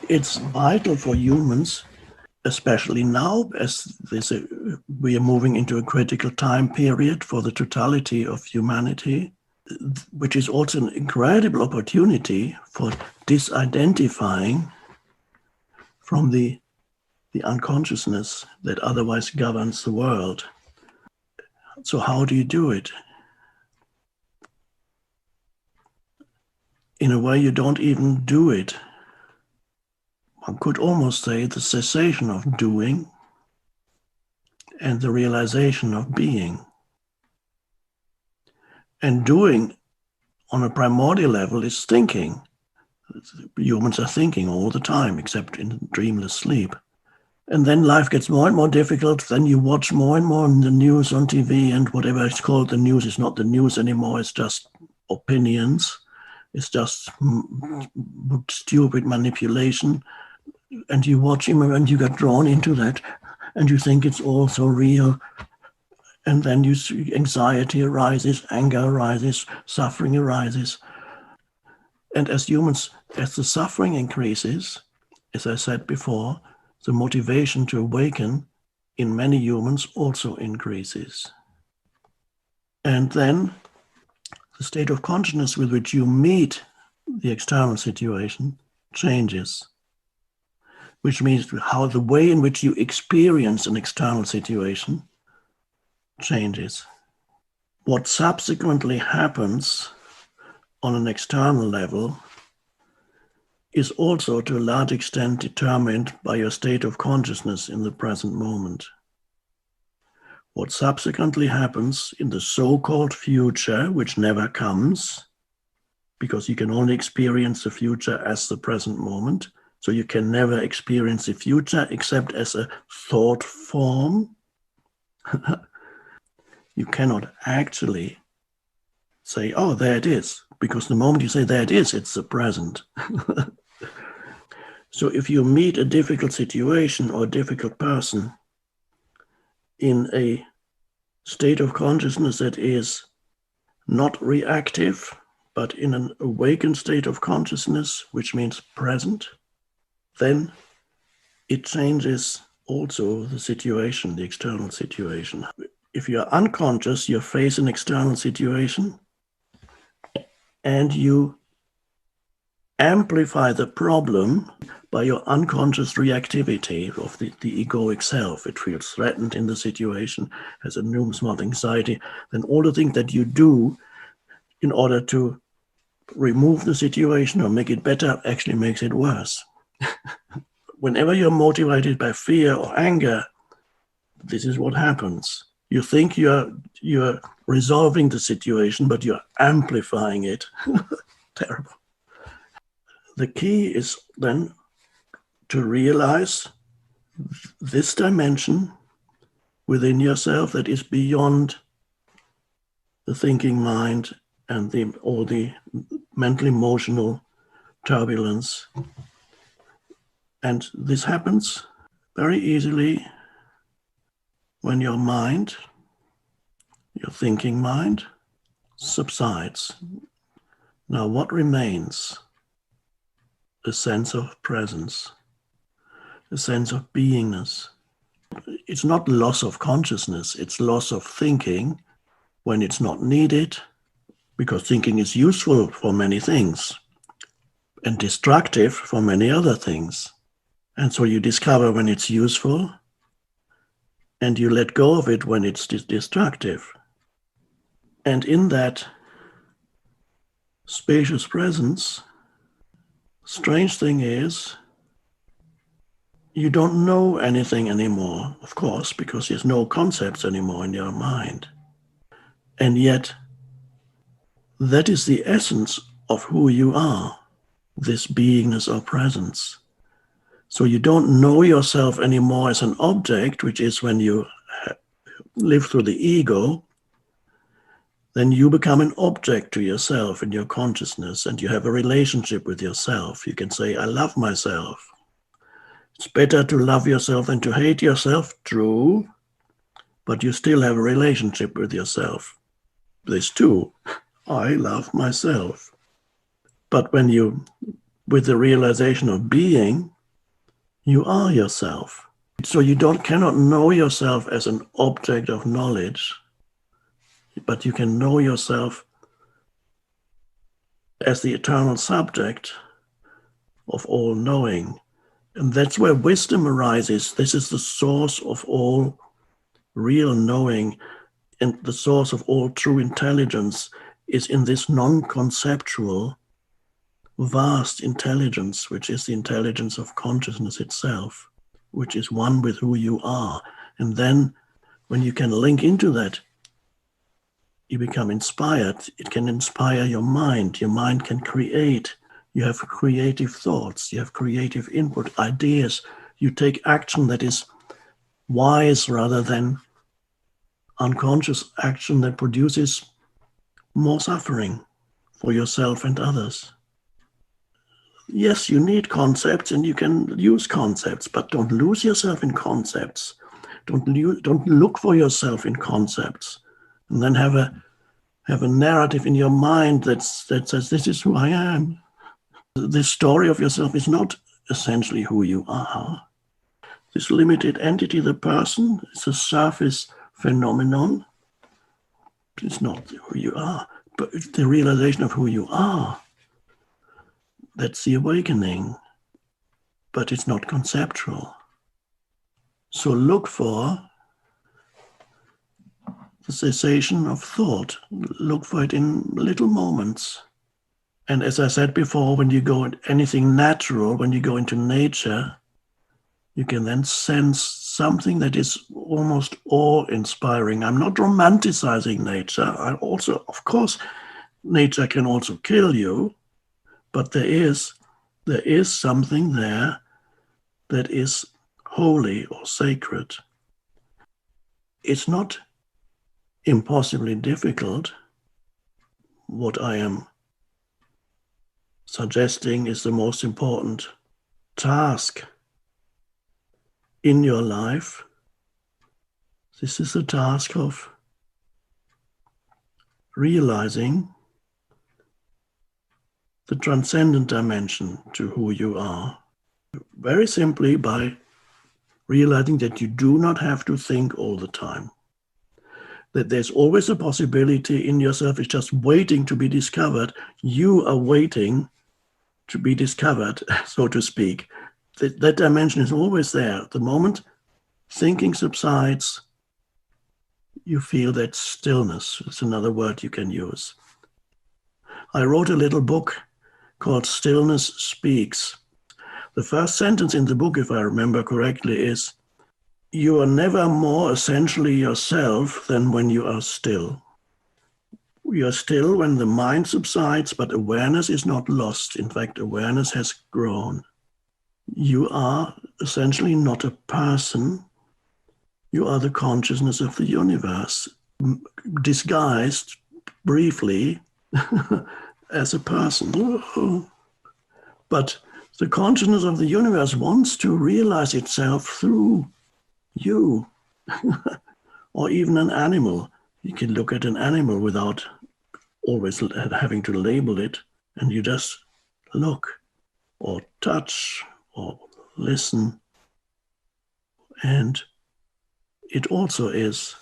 it's vital for humans, especially now, as we are moving into a critical time period for the totality of humanity, which is also an incredible opportunity for disidentifying from the unconsciousness that otherwise governs the world. So how do you do it? In a way, you don't even do it. One could almost say the cessation of doing and the realization of being. And doing on a primordial level is thinking. Humans are thinking all the time, except in dreamless sleep. And then life gets more and more difficult. Then you watch more and more in the news on TV, and whatever it's called, the news is not the news anymore. It's just opinions. It's just stupid manipulation. And you watch him and you get drawn into that, and you think it's all so real. And then you see anxiety arises, anger arises, suffering arises. And as humans, as the suffering increases, as I said before, the motivation to awaken in many humans also increases. And then the state of consciousness with which you meet the external situation changes, which means how the way in which you experience an external situation changes. What subsequently happens on an external level is also to a large extent determined by your state of consciousness in the present moment. What subsequently happens in the so-called future, which never comes, because you can only experience the future as the present moment, so you can never experience the future except as a thought form. You cannot actually say, oh, there it is, because the moment you say there it is, it's the present. So if you meet a difficult situation or a difficult person in a state of consciousness that is not reactive, but in an awakened state of consciousness, which means present, then it changes also the situation, the external situation. If you're unconscious, you face an external situation and you amplify the problem by your unconscious reactivity of the egoic self. It feels threatened in the situation, has a numerous anxiety. Then all the things that you do in order to remove the situation or make it better actually makes it worse. Whenever you're motivated by fear or anger, this is what happens. You think you're resolving the situation, but you're amplifying it. Terrible. The key is then to realize this dimension within yourself that is beyond the thinking mind and all the mental emotional turbulence. And this happens very easily when your mind, your thinking mind, subsides. Now, what remains? A sense of presence, a sense of beingness. It's not loss of consciousness, it's loss of thinking when it's not needed, because thinking is useful for many things and destructive for many other things. And so you discover when it's useful and you let go of it when it's destructive. And in that spacious presence, strange thing is, you don't know anything anymore, of course, because there's no concepts anymore in your mind. And yet, that is the essence of who you are, this beingness or presence. So you don't know yourself anymore as an object, which is when you live through the ego. Then you become an object to yourself in your consciousness, and you have a relationship with yourself. You can say, I love myself. It's better to love yourself than to hate yourself, true, but you still have a relationship with yourself. This too, I love myself. But when you, with the realization of being, You are yourself. So you cannot know yourself as an object of knowledge, but you can know yourself as the eternal subject of all knowing. And that's where wisdom arises. This is the source of all real knowing, and the source of all true intelligence is in this non-conceptual, vast intelligence, which is the intelligence of consciousness itself, which is one with who you are. And then when you can link into that, you become inspired. It can inspire your mind. Your mind can create. You have creative thoughts. You have creative input, ideas. You take action that is wise rather than unconscious action that produces more suffering for yourself and others. Yes, you need concepts and you can use concepts, but don't lose yourself in concepts. Don't look for yourself in concepts and then have a narrative in your mind that says, this is who I am. This story of yourself is not essentially who you are. This limited entity, the person, is a surface phenomenon. It's not who you are, but it's the realization of who you are. That's the awakening, but it's not conceptual. So look for the cessation of thought. Look for it in little moments. And as I said before, when you go into anything natural, when you go into nature, you can then sense something that is almost awe-inspiring. I'm not romanticizing nature. I also, of course, nature can also kill you, but there is something there that is holy or sacred. It's not impossibly difficult. What I am suggesting is the most important task in your life. This is the task of realizing the transcendent dimension to who you are. Very simply by realizing that you do not have to think all the time. That there's always a possibility in yourself, it's just waiting to be discovered. You are waiting to be discovered, so to speak. That dimension is always there. The moment thinking subsides, you feel that stillness. It's another word you can use. I wrote a little book called Stillness Speaks. The first sentence in the book, if I remember correctly, is, you are never more essentially yourself than when you are still. You are still when the mind subsides, but awareness is not lost. In fact, awareness has grown. You are essentially not a person. You are the consciousness of the universe, disguised briefly as a person. But the consciousness of the universe wants to realize itself through you, or even an animal. You can look at an animal without always having to label it, and you just look or touch or listen. And it also is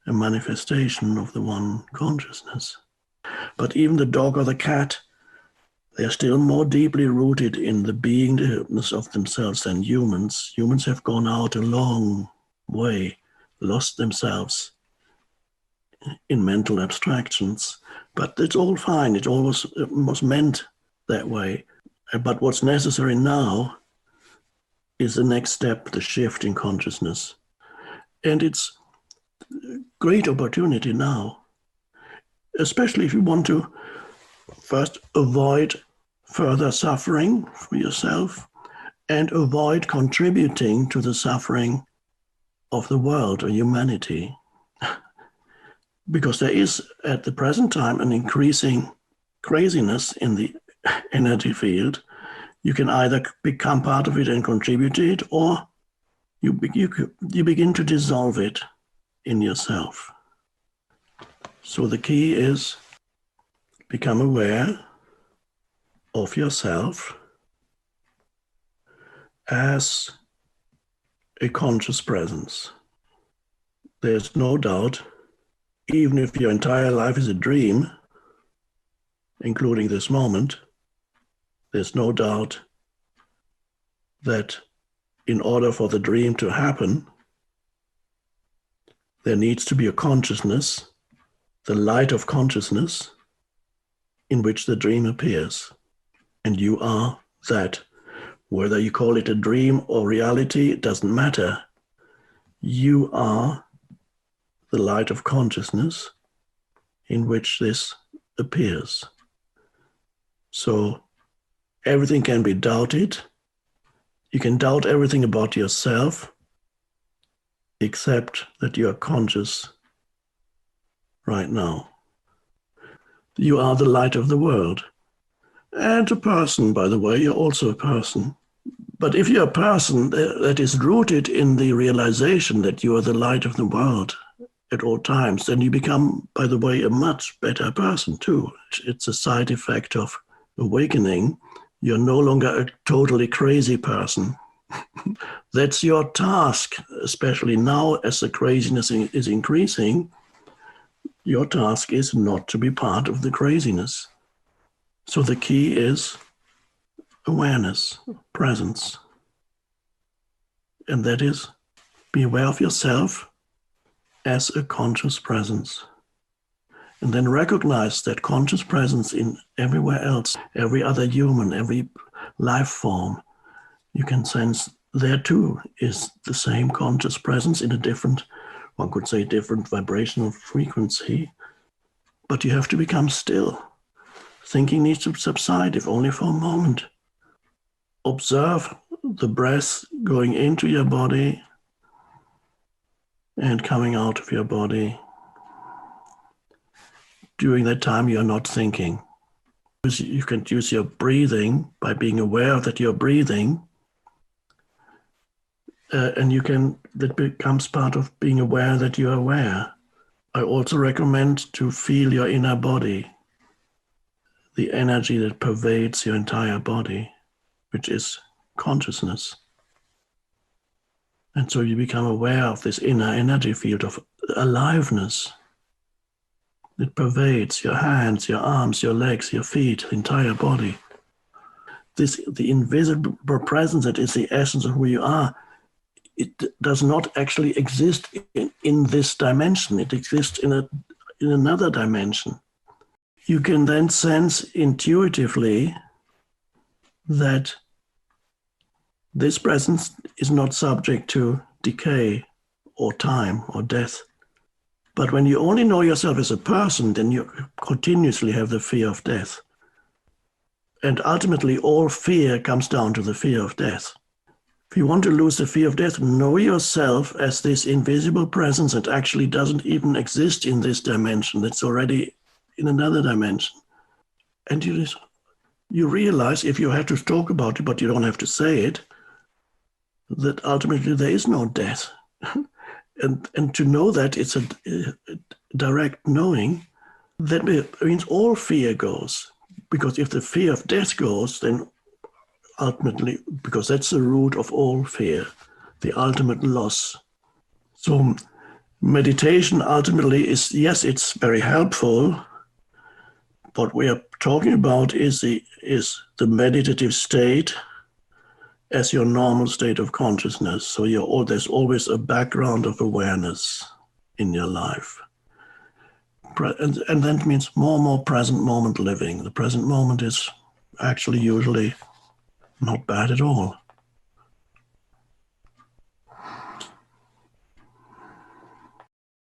a manifestation of the one consciousness. But even the dog or the cat, they are still more deeply rooted in the beingness of themselves than humans. Humans have gone out a long way, lost themselves in mental abstractions. But it's all fine. It always was meant that way. But what's necessary now is the next step, the shift in consciousness. And it's a great opportunity now, especially if you want to first avoid further suffering for yourself and avoid contributing to the suffering of the world or humanity. Because there is, at the present time, an increasing craziness in the energy field. You can either become part of it and contribute to it, or you begin to dissolve it in yourself. So the key is become aware of yourself as a conscious presence. There's no doubt, even if your entire life is a dream, including this moment, there's no doubt that in order for the dream to happen, there needs to be a consciousness, the light of consciousness, in which the dream appears. And you are that. Whether you call it a dream or reality, it doesn't matter. You are the light of consciousness in which this appears. So everything can be doubted. You can doubt everything about yourself, except that you are conscious right now. You are the light of the world. And a person, by the way, you're also a person. But if you're a person that is rooted in the realization that you are the light of the world at all times, then you become, by the way, a much better person too. It's a side effect of awakening. You're no longer a totally crazy person. That's your task, especially now as the craziness is increasing. Your task is not to be part of the craziness. So the key is awareness, presence. And that is, be aware of yourself as a conscious presence. And then recognize that conscious presence in everywhere else, every other human, every life form. You can sense there too is the same conscious presence in a different, one could say different vibrational frequency. But you have to become still. Thinking needs to subside, if only for a moment. Observe the breath going into your body and coming out of your body. During that time, you're not thinking. You can use your breathing by being aware that you're breathing. And that becomes part of being aware that you're aware. I also recommend to feel your inner body, the energy that pervades your entire body, which is consciousness. And so you become aware of this inner energy field of aliveness. It pervades your hands, your arms, your legs, your feet, the entire body. The invisible presence that is the essence of who you are, it does not actually exist in this dimension. It exists in another dimension. You can then sense intuitively that this presence is not subject to decay or time or death. But when you only know yourself as a person, then you continuously have the fear of death. And ultimately, all fear comes down to the fear of death. If you want to lose the fear of death, know yourself as this invisible presence that actually doesn't even exist in this dimension. It's already in another dimension. And you realize, if you have to talk about it, but you don't have to say it, that ultimately there is no death. and to know that it's a direct knowing, that means all fear goes. Because if the fear of death goes, then ultimately, because that's the root of all fear, the ultimate loss. So meditation ultimately is, yes, it's very helpful. What we are talking about is the meditative state as your normal state of consciousness. So there's always a background of awareness in your life. And that means more and more present moment living. The present moment is actually usually not bad at all.